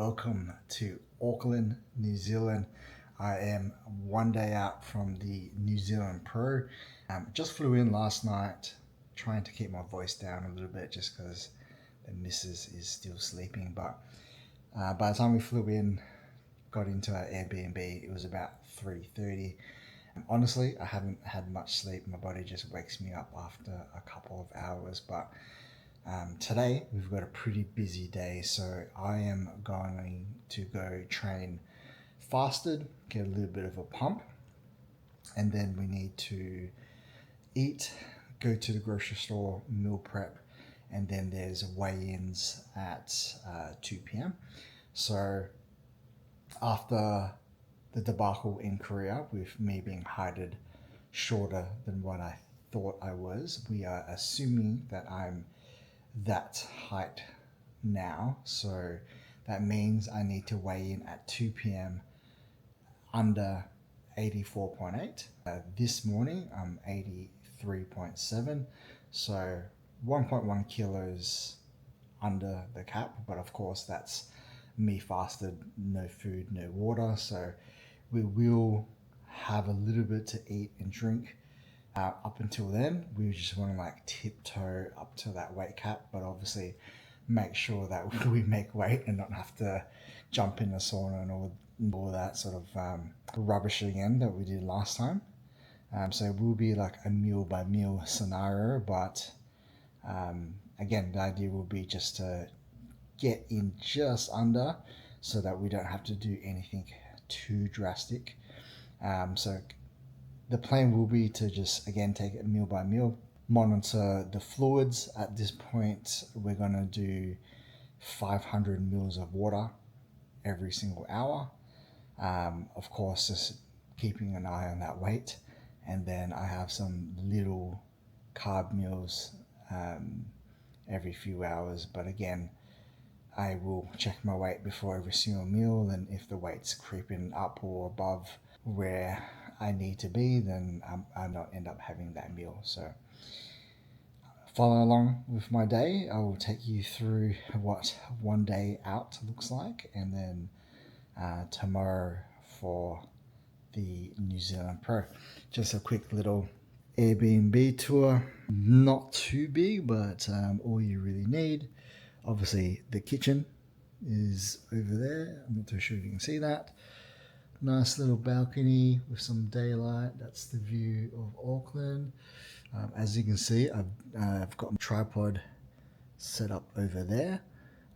welcome to Auckland, New Zealand. I am one day out from the New Zealand Pro. Just flew in last night, trying to keep my voice down a little bit just because the missus is still sleeping. But by the time we flew in, got into our Airbnb, it was about 3:30. Honestly, I haven't had much sleep. My body just wakes me up after a couple of hours. But today we've got a pretty busy day, so I am going to go train fasted, get a little bit of a pump, and then we need to eat, go to the grocery store, meal prep, and then there's weigh-ins at 2 p.m. So after the debacle in Korea with me being heighted shorter than what I thought I was, we are assuming that I'm that height now. So that means I need to weigh in at 2 p.m. under 84.8. This morning I'm 83.7. So 1.1 kilos under the cap. But of course that's me fasted, no food, no water. So we will have a little bit to eat and drink. Up until then, we just want to like tiptoe up to that weight cap, but obviously make sure that we make weight and not have to jump in the sauna and all that sort of rubbish again that we did last time. So it will be like a meal by meal scenario, but again, the idea will be just to get in just under so that we don't have to do anything too drastic. So the plan will be to just, again, take it meal by meal, monitor the fluids. At this point, we're going to do 500 mils of water every single hour. Of course, just keeping an eye on that weight. And then I have some little carb meals every few hours. But again, I will check my weight before every single meal. And if the weight's creeping up or above where I need to be, then I not end up having that meal. So follow along with my day. I will take you through what one day out looks like, and then tomorrow for the New Zealand Pro. Just a quick little Airbnb tour, not too big, but all you really need. Obviously the kitchen is over there. I'm not too sure if you can see that. Nice little balcony with some daylight. That's the view of Auckland. As you can see, I've got my tripod set up over there.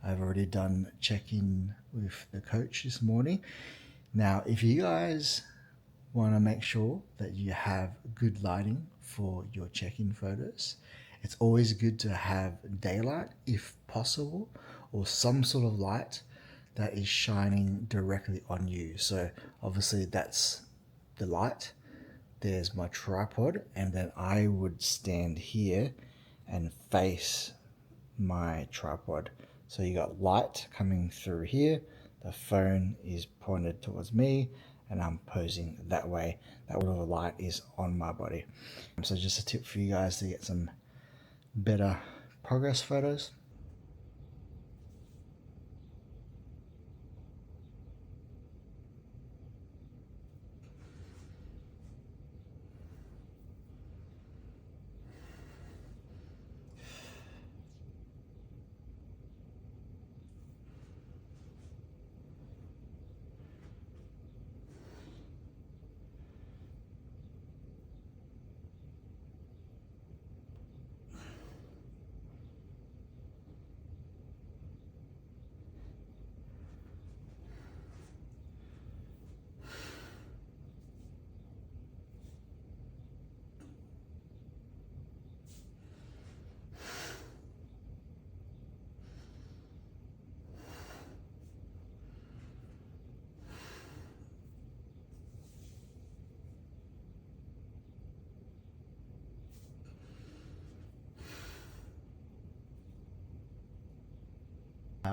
I've already done check-in with the coach this morning. Now, if you guys want to make sure that you have good lighting for your check-in photos, it's always good to have daylight if possible, or some sort of light that is shining directly on you. So obviously that's the light. There's my tripod, and then I would stand here and face my tripod. So you got light coming through here. The phone is pointed towards me and I'm posing that way. That whatever light is on my body. So just a tip for you guys to get some better progress photos.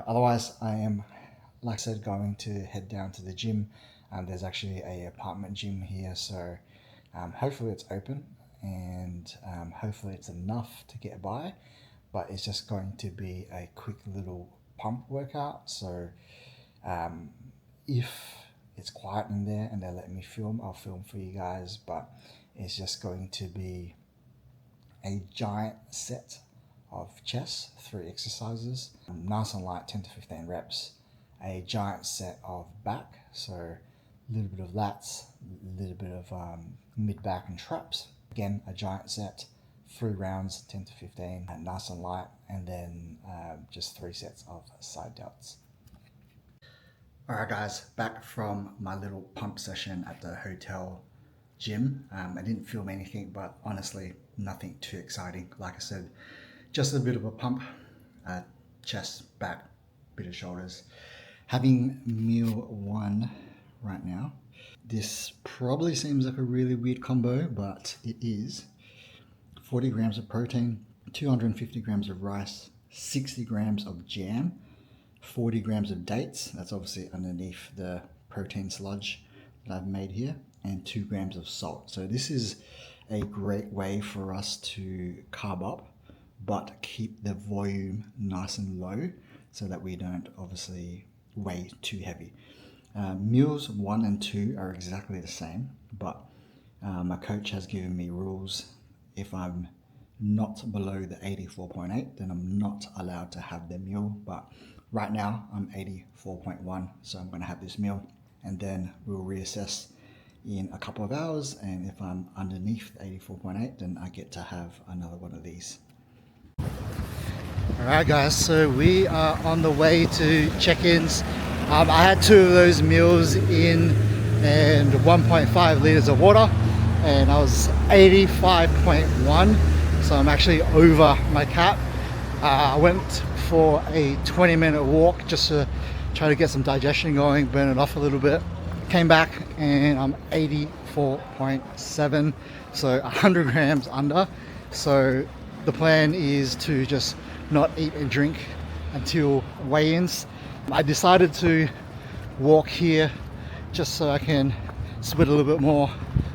Otherwise, I am, like I said, going to head down to the gym. There's actually a apartment gym here, so hopefully it's open, and hopefully it's enough to get by. But it's just going to be a quick little pump workout. So If it's quiet in there and they let me film, I'll film for you guys, but it's just going to be a giant set of chest, 3 exercises, nice and light, 10 to 15 reps, a giant set of back, so a little bit of lats, a little bit of mid back and traps, again a giant set, 3 rounds, 10 to 15, and nice and light, and then just 3 sets of side delts. Alright guys, back from my little pump session at the hotel gym. I didn't film anything, but honestly nothing too exciting. Like I said, just a bit of a pump, chest, back, bit of shoulders. Having meal 1 right now. This probably seems like a really weird combo, but it is. 40 grams of protein, 250 grams of rice, 60 grams of jam, 40 grams of dates, that's obviously underneath the protein sludge that I've made here, and 2 grams of salt. So this is a great way for us to carb up, but keep the volume nice and low so that we don't obviously weigh too heavy. Meals 1 and 2 are exactly the same, but my coach has given me rules. If I'm not below the 84.8, then I'm not allowed to have the meal, but right now I'm 84.1, so I'm going to have this meal, and then we'll reassess in a couple of hours, and if I'm underneath the 84.8, then I get to have another one of these. Alright guys, so we are on the way to check-ins. I had 2 of those meals in and 1.5 liters of water, and I was 85.1, so I'm actually over my cap. I went for a 20-minute walk just to try to get some digestion going, burn it off a little bit. Came back and I'm 84.7, so 100 grams under. So the plan is to just not eat and drink until weigh-ins. I decided to walk here just so I can sweat a little bit more,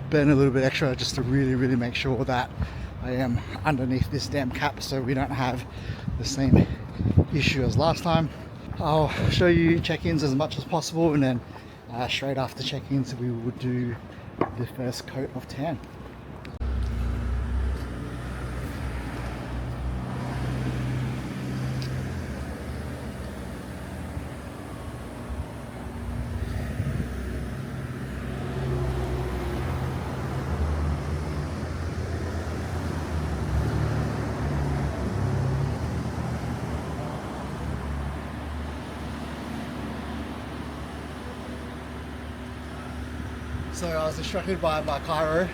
burn a little bit extra, just to really make sure that I am underneath this damn cap so we don't have the same issue as last time. I'll show you check-ins as much as possible, and then straight after check-ins we will do the first coat of tan. So I was instructed by my chiro,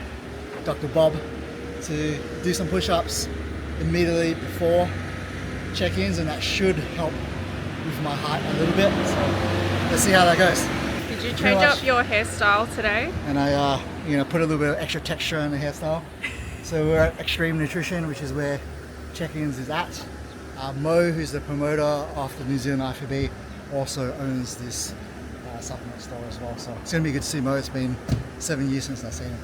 Dr. Bob, to do some push-ups immediately before check-ins, and that should help with my height a little bit. So let's see how that goes. Did you change up your hairstyle today? And I put a little bit of extra texture in the hairstyle. So we're at Extreme Nutrition, which is where check-ins is at. Mo, who's the promoter of the New Zealand IFBB, also owns this supplement store as well, so it's going to be good to see Mo. It's been 7 years since I've seen him.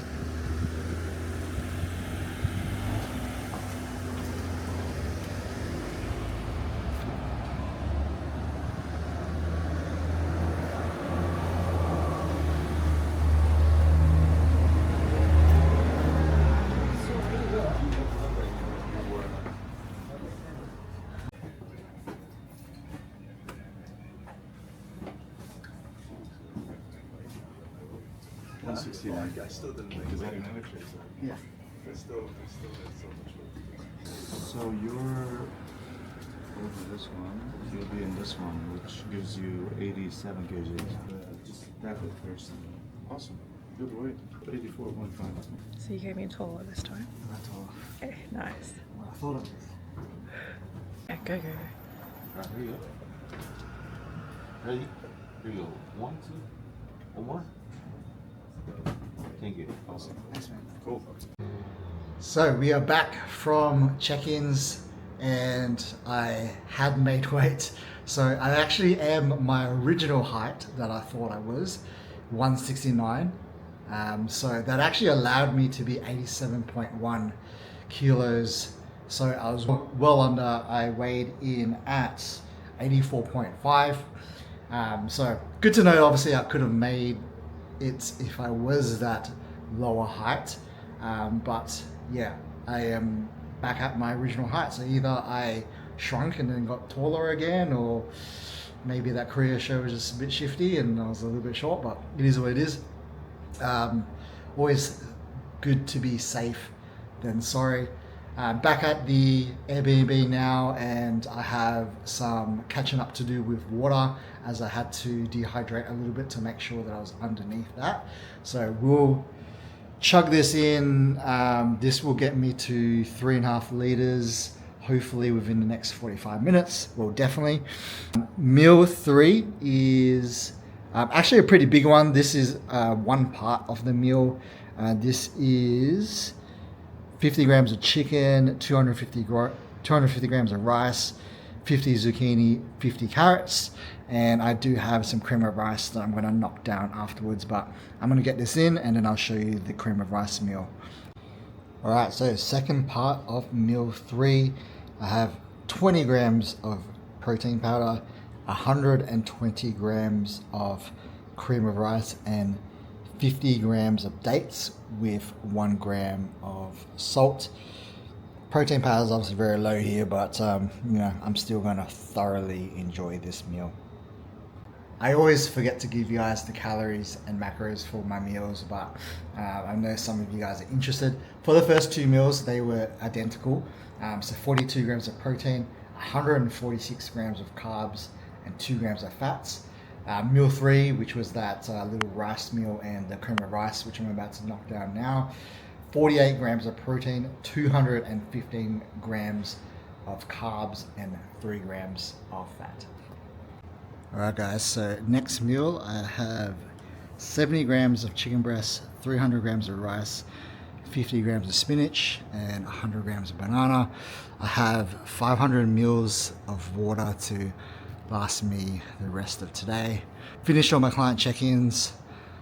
I still didn't make it. Yeah. So you're over this one, you'll be in this one, which gives you 87 kgs. Just that way first. Awesome. Good weight. 84.5. So you came in taller this time? Not tall. Okay, nice. Well, I thought it was. Yeah, go. Alright, here you go. Ready? Here you go. 1, 2, 1 more. Thank you. Awesome. Thanks, man. cool. So we are back from check-ins, and I had made weight. So I actually am my original height that I thought I was, 169. So that actually allowed me to be 87.1 kilos. So I was well under. I weighed in at 84.5. So good to know. Obviously, I could have made it if I was that lower height, but yeah, I am back at my original height. So either I shrunk and then got taller again, or maybe that Korea show was just a bit shifty and I was a little bit short. But it is what it is. Always good to be safe than sorry. Back at the Airbnb now, and I have some catching up to do with water, as I had to dehydrate a little bit to make sure that I was underneath that. So we'll chug this in. This will get me to 3.5 liters, hopefully within the next 45 minutes. Well, definitely. Meal 3 is actually a pretty big one. This is one part of the meal. This is 50 grams of chicken, 250 grams of rice, 50 zucchini, 50 carrots, and I do have some cream of rice that I'm going to knock down afterwards, but I'm going to get this in and then I'll show you the cream of rice meal. Alright, so second part of meal 3, I have 20 grams of protein powder, 120 grams of cream of rice, and 50 grams of dates with 1 gram of salt. Protein powder is obviously very low here, but I'm still going to thoroughly enjoy this meal. I always forget to give you guys the calories and macros for my meals, but I know some of you guys are interested. For the first 2 meals, they were identical. So 42 grams of protein, 146 grams of carbs, and 2 grams of fats. Meal 3, which was that little rice meal and the cream of rice, which I'm about to knock down now, 48 grams of protein, 215 grams of carbs, and 3 grams of fat. Alright guys, so next meal I have 70 grams of chicken breast, 300 grams of rice, 50 grams of spinach, and 100 grams of banana. I have 500 mils of water to last me the rest of today. Finished all my client check-ins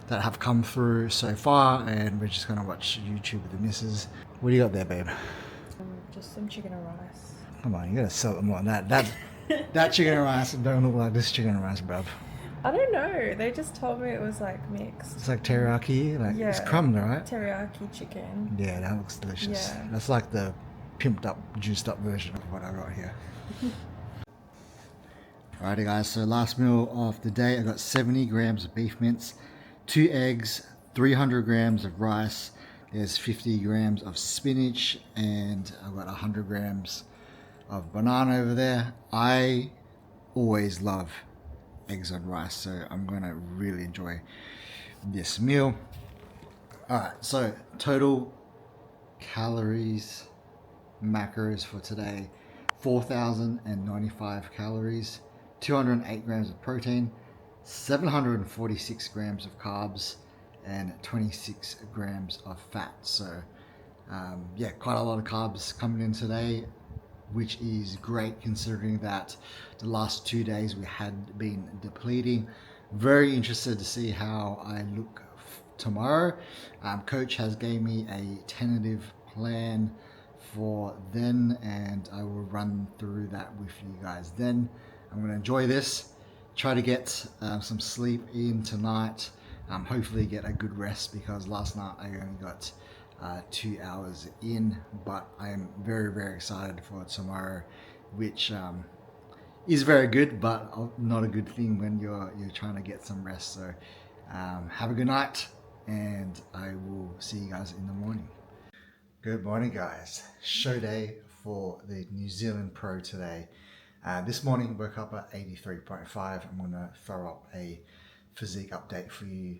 that have come through so far, and we're just gonna watch YouTube with the missus. What do you got there, babe? Just some chicken and rice. Come on, you gotta sell it more than that. That chicken and rice don't look like this chicken and rice, bruv. I don't know. They just told me it was like mixed. It's like teriyaki, like it's Yeah. crumbed, right? Teriyaki chicken. Yeah, that looks delicious. Yeah. That's like the pimped up, juiced up version of what I got here. Alrighty guys, so last meal of the day, I got 70 grams of beef mince, 2 eggs, 300 grams of rice, there's 50 grams of spinach, and I've got 100 grams of banana over there. I always love eggs on rice, so I'm gonna really enjoy this meal. Alright, so total calories, macros for today, 4,095 calories, 208 grams of protein, 746 grams of carbs, and 26 grams of fat. So yeah, quite a lot of carbs coming in today, which is great considering that the last 2 days we had been depleting. Very interested to see how I look tomorrow. Coach has gave me a tentative plan for then, and I will run through that with you guys then. I'm going to enjoy this, try to get some sleep in tonight, hopefully get a good rest, because last night I only got 2 hours in, but I am very, very excited for tomorrow, which is very good, but not a good thing when you're trying to get some rest. So have a good night, and I will see you guys in the morning. Good morning guys, show day for the New Zealand Pro today. This morning woke up at 83.5. I'm going to throw up a physique update for you.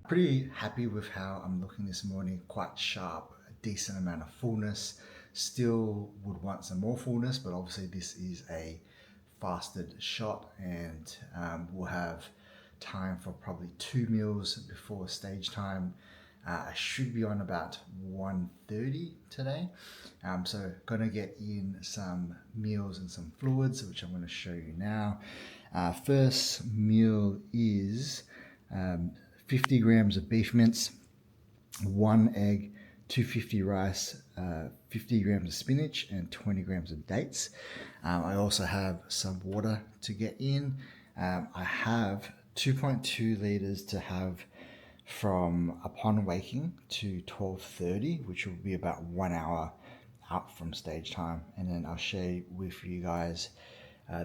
Pretty happy with how I'm looking this morning. Quite sharp, a decent amount of fullness. Still would want some more fullness, but obviously this is a fasted shot, and we'll have time for probably 2 meals before stage time. I should be on about 1:30 today. So gonna get in some meals and some fluids, which I'm gonna show you now. First meal is 50 grams of beef mince, 1 egg, 250 rice, 50 grams of spinach, and 20 grams of dates. I also have some water to get in. I have 2.2 liters to have from upon waking to 12:30, which will be about 1 hour out from stage time. And then I'll share with you guys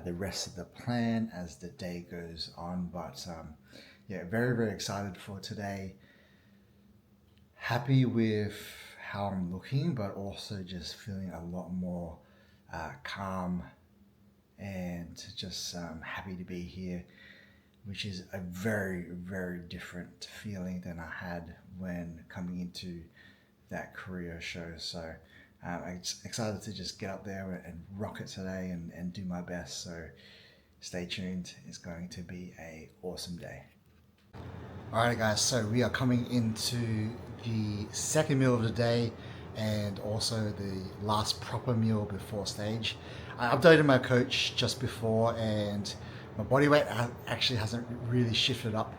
the rest of the plan as the day goes on. But yeah, very, very excited for today. Happy with how I'm looking, but also just feeling a lot more calm and just happy to be here, which is a very, very different feeling than I had when coming into that career show. So I'm excited to just get up there and rock it today and do my best. So stay tuned. It's going to be an awesome day. Alright guys, so we are coming into the second meal of the day and also the last proper meal before stage. I updated my coach just before, and my body weight actually hasn't really shifted up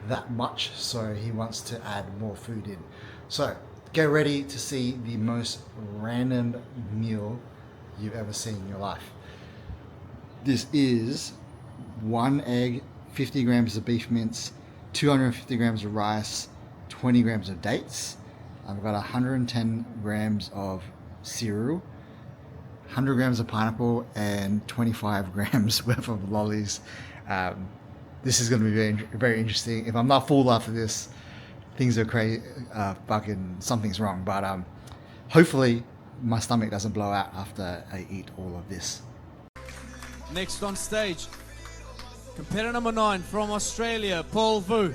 that much, so he wants to add more food in. So get ready to see the most random meal you've ever seen in your life. This is 1 egg, 50 grams of beef mince, 250 grams of rice, 20 grams of dates. I've got 110 grams of cereal, 100 grams of pineapple, and 25 grams worth of lollies. This is going to be very, very interesting. If I'm not full after this, things are crazy, fucking something's wrong. But hopefully my stomach doesn't blow out after I eat all of this. Next on stage, competitor number 9 from Australia, Paul Vu.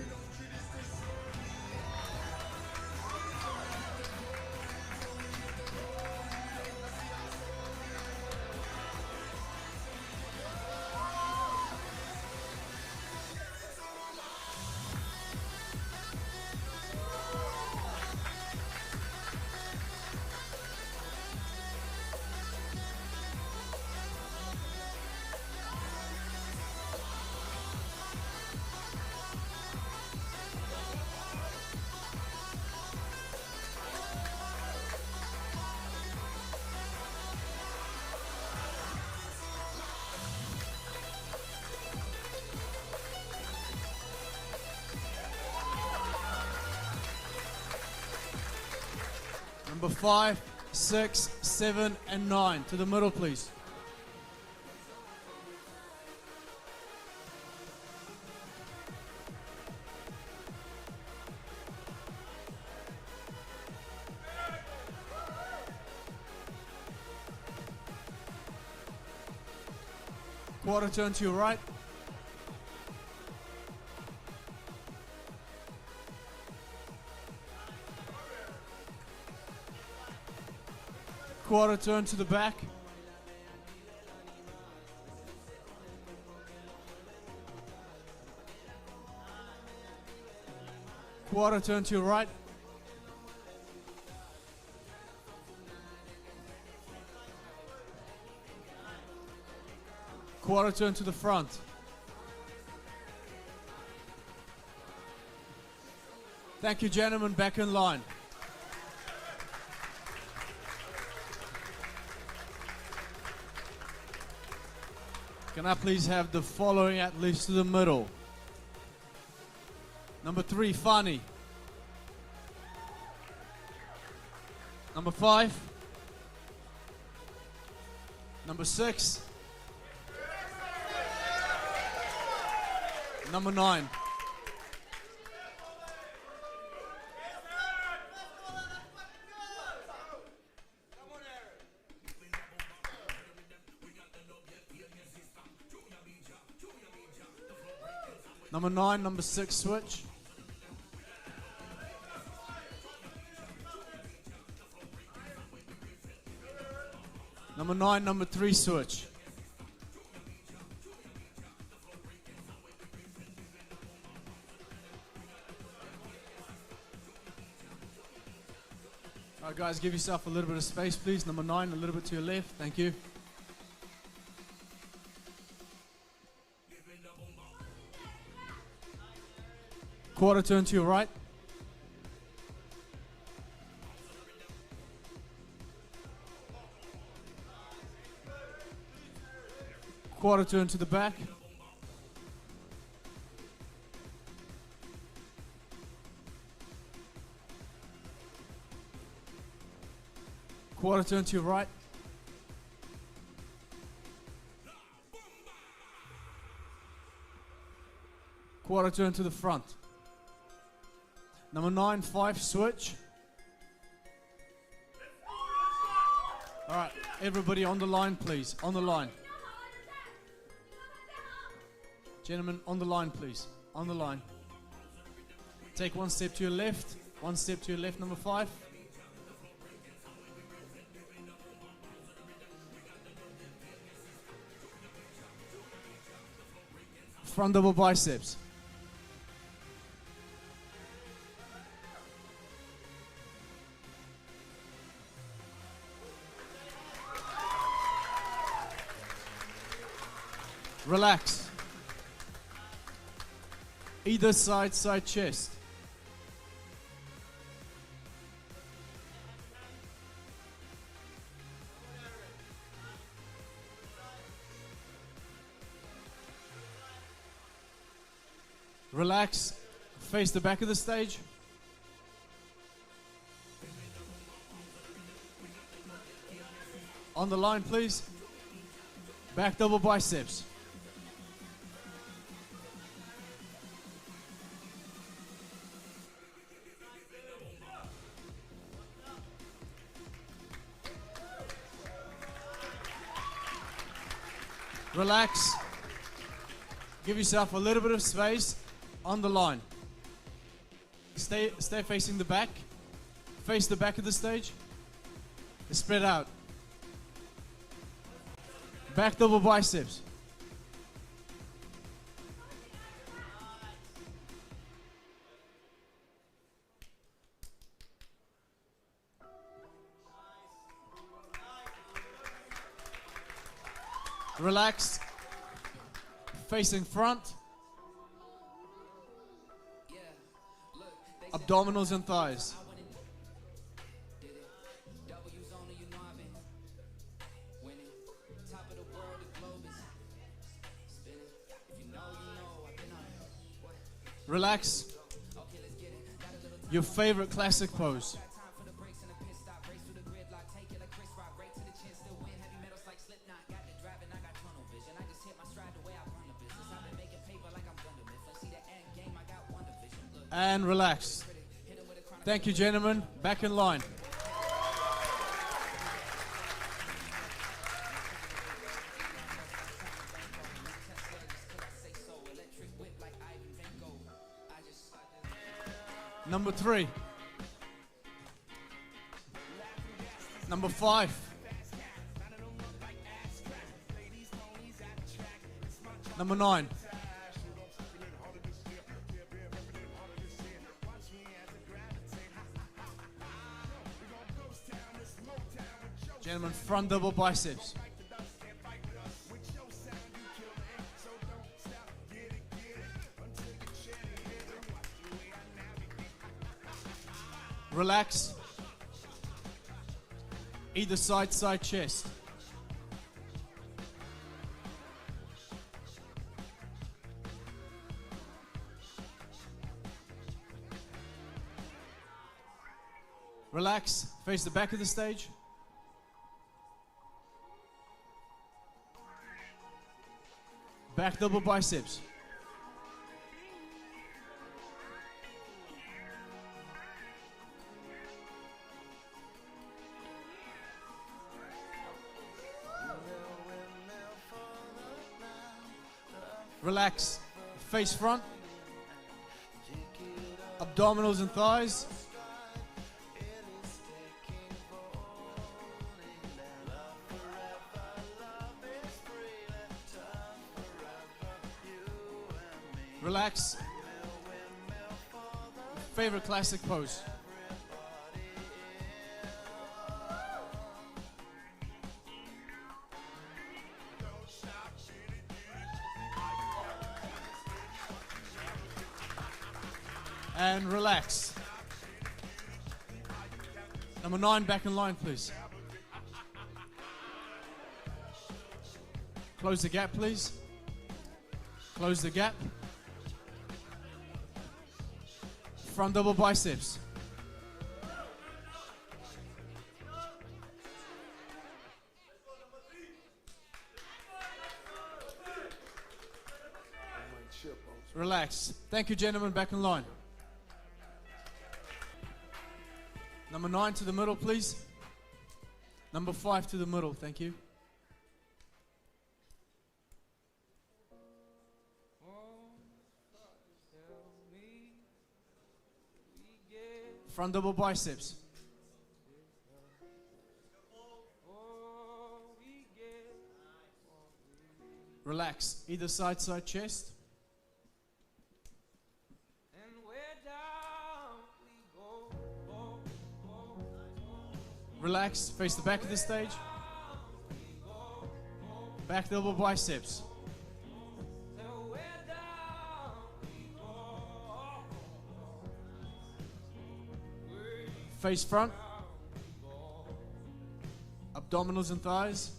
Number 5, 6, 7, and 9. To the middle, please. Quarter turn to your right. Quarter turn to the back. Quarter turn to your right. Quarter turn to the front. Thank you, gentlemen. Back in line. Can I please have the following athletes to the middle? Number 3, Fani. Number 5. Number 6. Number 9. Number 9, number 6 switch. Number 9, number 3 switch. Alright guys, give yourself a little bit of space please. Number 9, a little bit to your left. Thank you. Quarter turn to your right. Quarter turn to the back. Quarter turn to your right. Quarter turn to the front. Number 9, 5 switch. Alright, everybody on the line please, on the line. Gentlemen, on the line please, on the line. Take one step to your left, one step to your left, number 5. Front double biceps. Relax. Either side, side chest. Relax. Face the back of the stage. On the line, please. Back double biceps. Relax. Give yourself a little bit of space on the line. Stay facing the back. Face the back of the stage. Spread out. Back double biceps. Relax. Facing front. Abdominals and thighs. Relax. Your favorite classic pose. And relax. Thank you, gentlemen. Back in line. Number 3. Number 5. Number 9. Gentlemen, front double biceps. Relax. Either side, side chest. Relax. Face the back of the stage. Back double biceps. Relax. Face front. Abdominals and thighs. Relax. Favorite classic pose. And relax. Number 9, back in line, please. Close the gap, please. Close the gap. Front double biceps. Relax. Thank you, gentlemen. Back in line. Number 9 to the middle, please. Number 5 to the middle. Thank you. Front double biceps. Relax. Either side chest. Relax. Face the back of the stage. Back double biceps. Face front. Abdominals and thighs.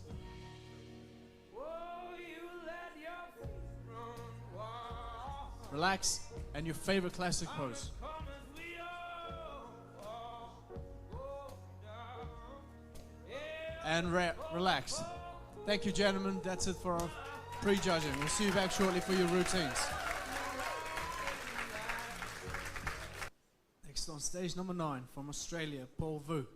Relax. And your favorite classic pose. And relax. Thank you, gentlemen. That's it for our pre-judging. We'll see you back shortly for your routines. Next on stage, number 9 from Australia, Paul Vu.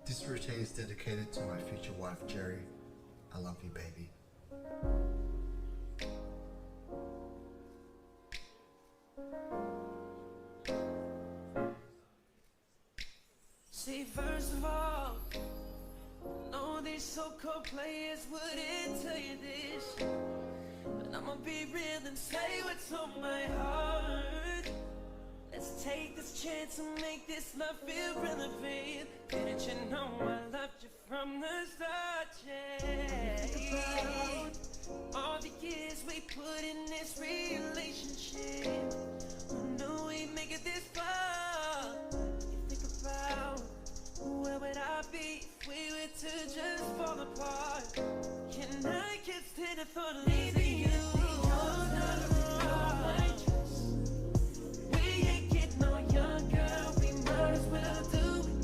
This routine is dedicated to my future wife, Jerry. I love you, baby. See, first of all, I know these so-called players wouldn't tell you this, but I'ma be real and say what's on my heart. Let's take this chance and make this love feel relevant. Didn't you know I loved you from the start, yeah? Think about all the years we put in this relationship. Who knew we'd make it this far? You think about where would I be if we were to just fall apart? And I can't stand the thought of leaving you. We ain't getting no younger, we might as well do it.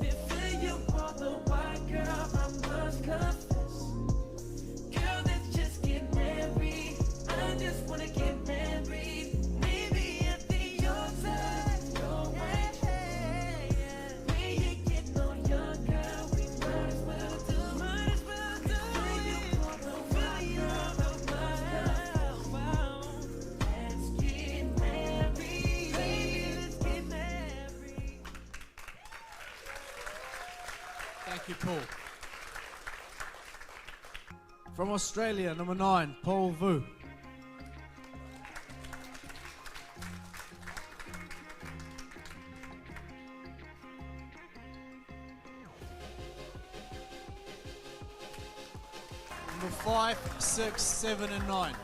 Before you are the white girl, I must confess. Girl, let's just get married. I just wanna get married. Maybe at the altar. We ain't getting no younger, we might as well do it. Before you are the white girl, I must confess. Let's get married. Baby, let's get married. Thank you, Paul. From Australia, number 9, Paul Vu. Number 5, 6, 7, and 9.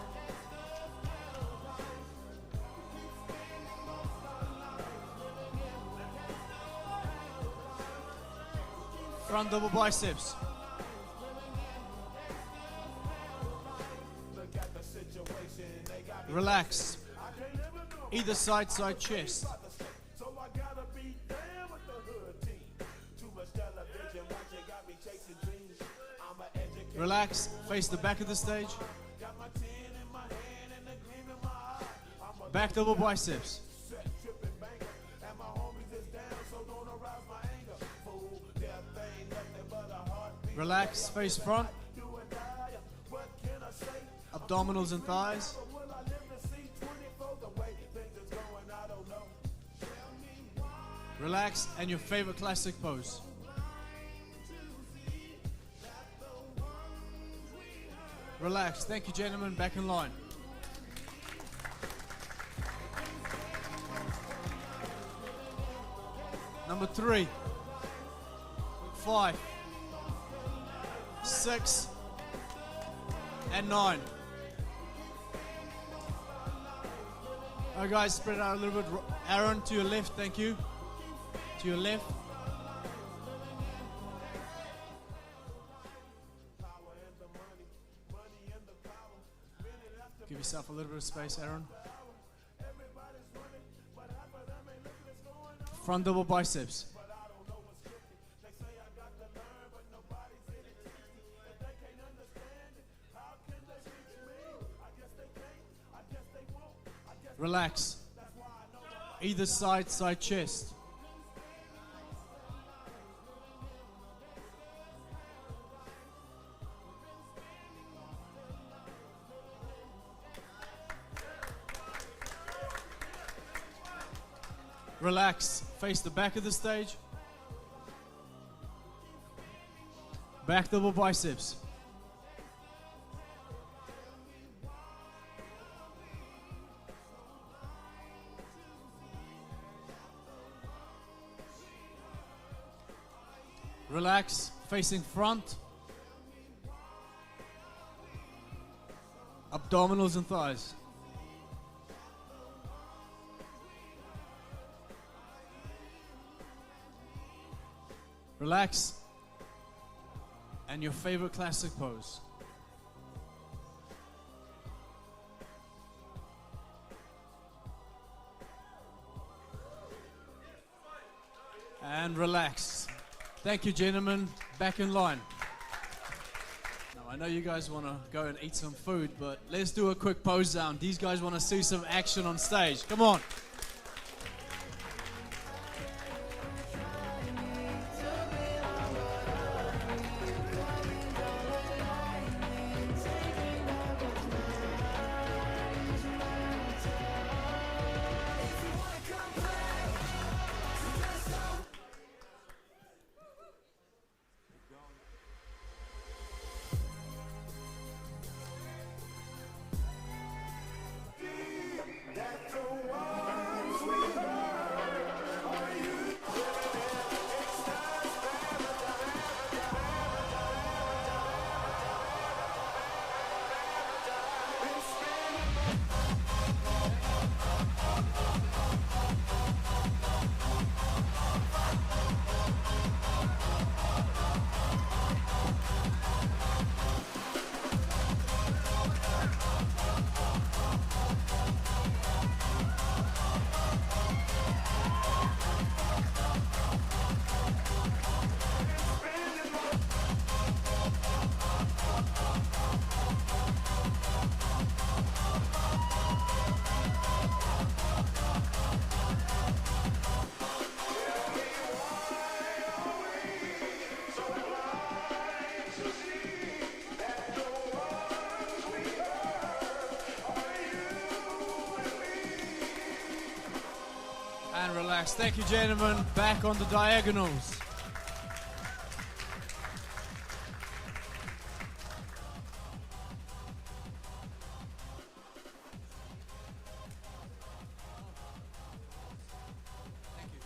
Front double biceps. Relax. Either side chest. Relax. Face the back of the stage. Back double biceps. Relax. Face front. Abdominals and thighs. Relax, and your favorite classic pose. Relax. Thank you, gentlemen. Back in line. Number 3, 5, 6, and 9. Alright guys, spread out a little bit. Aaron, to your left, thank you. To your left. Give yourself a little bit of space, Aaron. Front double biceps. Relax. Either side, side chest. Relax. Face the back of the stage. Back double biceps. Relax. Facing front. Abdominals and thighs. Relax. And your favorite classic pose. And relax. Thank you, gentlemen. Back in line. Now, I know you guys want to go and eat some food, but let's do a quick pose down. These guys want to see some action on stage. Come on. And relax. Thank you, gentlemen. Back on the diagonals. Thank you.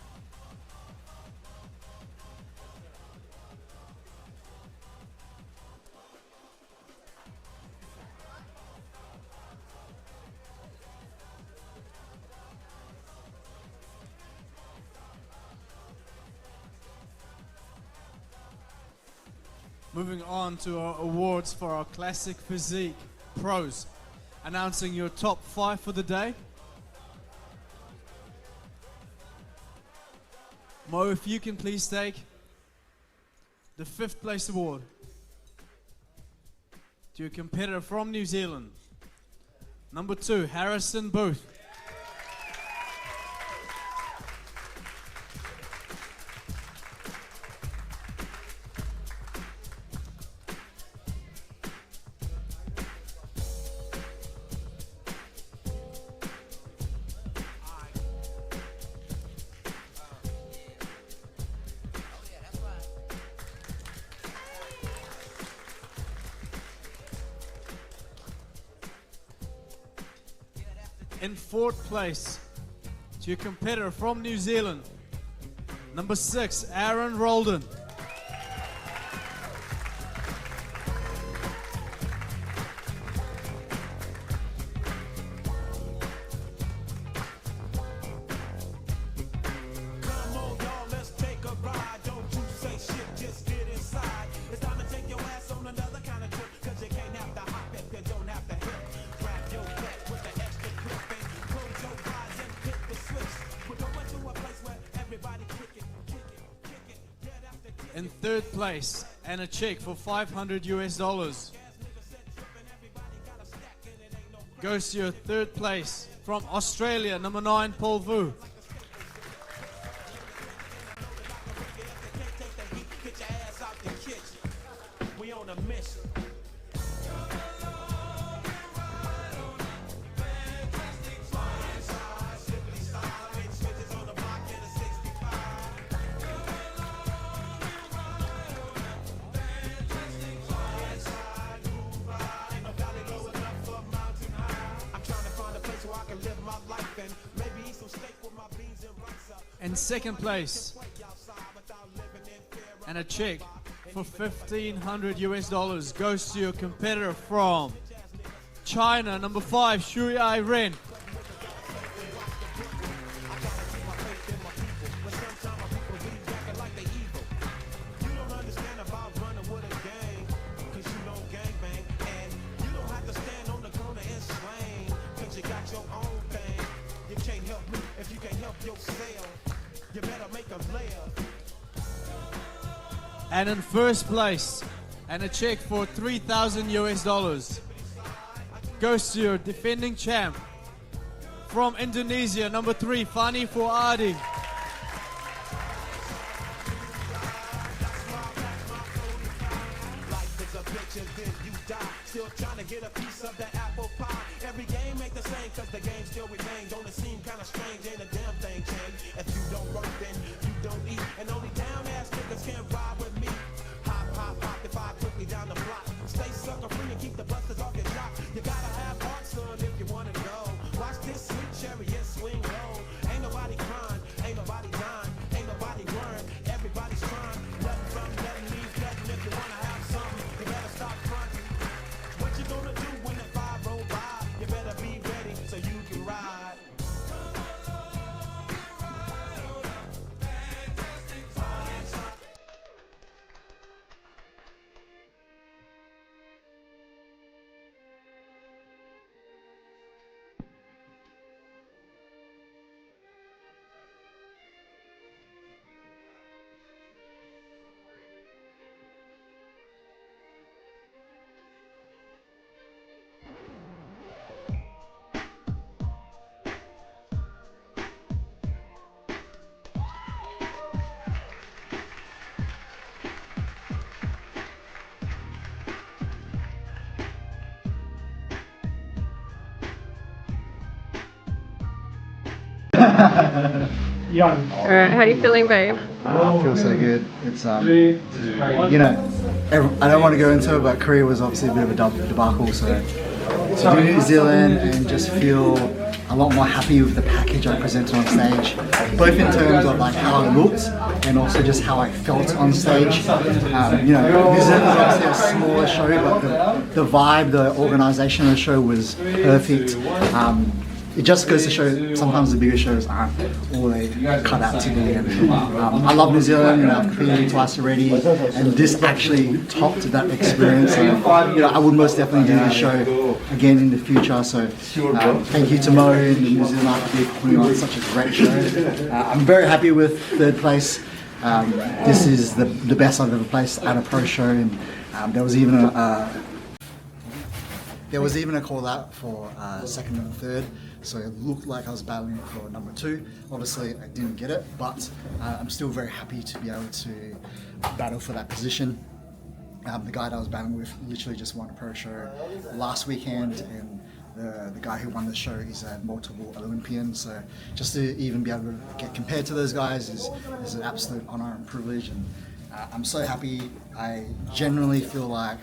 Moving on to our awards for our Classic Physique Pros. Announcing your top 5 for the day. Mo, if you can please take the 5th place award to a competitor from New Zealand. Number 2, Harrison Booth. In fourth place, to your competitor from New Zealand, number 6, Aaron Roldan. Come on, y'all, let's take a ride. Don't you say shit, just get inside. It's time to take your ass on another kind of trip. Cause you can't have to hop if you don't have to hip. Grab your back with the extra grip and close your eyes and hit the switch. We're going to a place where everybody kick it, get after kick. In third place, and a check for $500 US. Goes to your third place from Australia, number 9, Paul Vu. Get your ass out the kitchen. We on a mission. In second place, and a check for $1,500 US goes to your competitor from China, number 5, Shui Ai Ren. And in first place, and a check for $3,000 US goes to your defending champ from Indonesia, number 3, Fani Fuadi. Life is a bitch and then you die. Still trying to get a piece of that apple pie. Every game ain't the same cause the game still remain. Don't it seem kinda strange? Ain't a damn thing change. If you don't work then you don't eat. And only down ass niggas can ride with me. Hop, hop, hop, if I quickly down the block. Stay sucker free and keep the busters off your jock. You gotta have heart, son, if you wanna go. Watch this sweet chariot swing low. Ain't nobody crying, ain't nobody dying, ain't nobody worrying. Everybody's trying. Nothing from nothing leaves nothing. If you wanna have something, you better stop fronting. What you gonna do when the 5 roll by? You better be ready so you can ride. Alright, how are you feeling, babe? I feel so good. It's you know, I don't want to go into it, but Korea was obviously a bit of a debacle. So to do New Zealand and just feel a lot more happy with the package I presented on stage, both in terms of like how I looked and also just how I felt on stage. You know, New Zealand was obviously a smaller show, but the vibe, the organisation of the show was perfect. It just goes to show sometimes the bigger shows aren't all they cut out to be. And, I love New Zealand, you know, I've competed twice already, and this actually topped that experience. And, you know, I would most definitely do this show again in the future. So thank you to Mo and the New Zealand Arcade for putting on such a great show. I'm very happy with third place. This is the best I've ever placed at a pro show, and there was even a call out for second and third, so it looked like I was battling for number 2. Obviously, I didn't get it, but I'm still very happy to be able to battle for that position. The guy that I was battling with literally just won a pro show last weekend, and the guy who won the show is a multiple Olympian, so just to even be able to get compared to those guys is an absolute honor and privilege, and I'm so happy. I genuinely feel like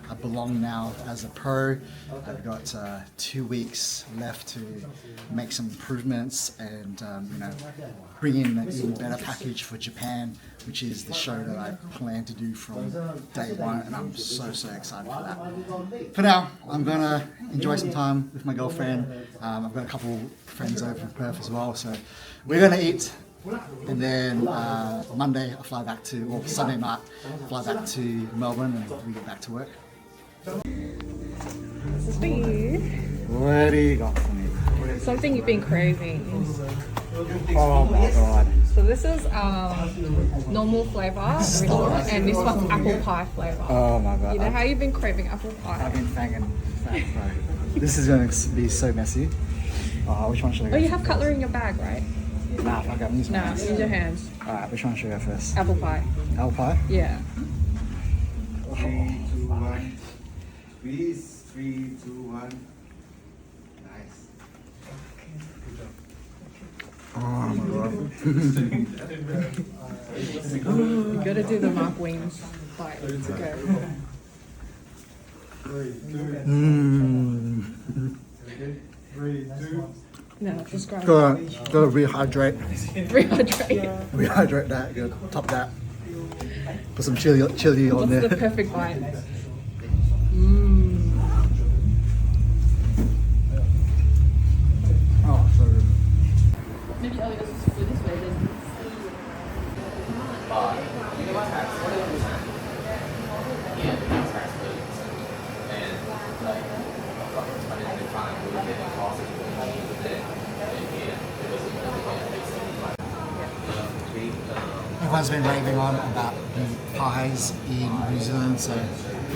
I belong now as a pro. I've got 2 weeks left to make some improvements and you know, bring in an even better package for Japan, which is the show that I plan to do from day one, and I'm so excited for that. For now, I'm gonna enjoy some time with my girlfriend. I've got a couple friends over from Perth as well, so we're gonna eat. And then Monday I fly back to, or Sunday night, I fly back to Melbourne and we get back to work. This is for you. What do you got for me? Something you've been craving. Oh my god. So this is normal flavor, original, and this one's apple pie flavor. Oh my god. You know how you've been craving apple pie? I've been fanging that, bro. This is going to be so messy. Which one should I go? Oh, you have cutlery in your bag, right? Nah, fuck it, I'm using my No, hands. use your hands. Alright, which one should I go first? Apple pie. Apple pie? Yeah. 3, 2, 1. Please, 3, 2, 1. Nice. Oh my god. You gotta do the Mark Wings bite to go. Mmm. No, just grab Gotta rehydrate. rehydrate. Rehydrate that, gotta top that. Put some chili on What's there. the perfect bite? Mmm. Oh, so good. Maybe I'll just do this way then. Everyone's been raving on about the pies in New Zealand, so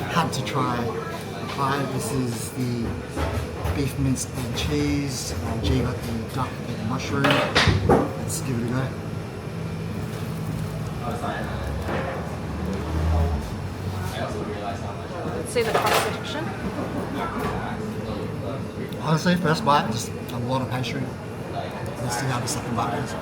had to try the pie. This is the beef mince and cheese. G got the duck and mushroom. Let's give it a go. See the cross section? Honestly, first bite, just a lot of pastry. Let's see how the second bite is.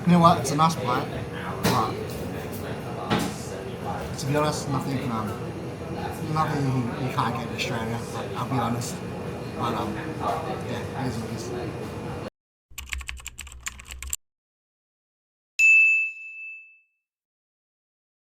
You know what? It's a nice bite, but to be honest, nothing you can't get in Australia. I'll be honest, but yeah, it is what it is.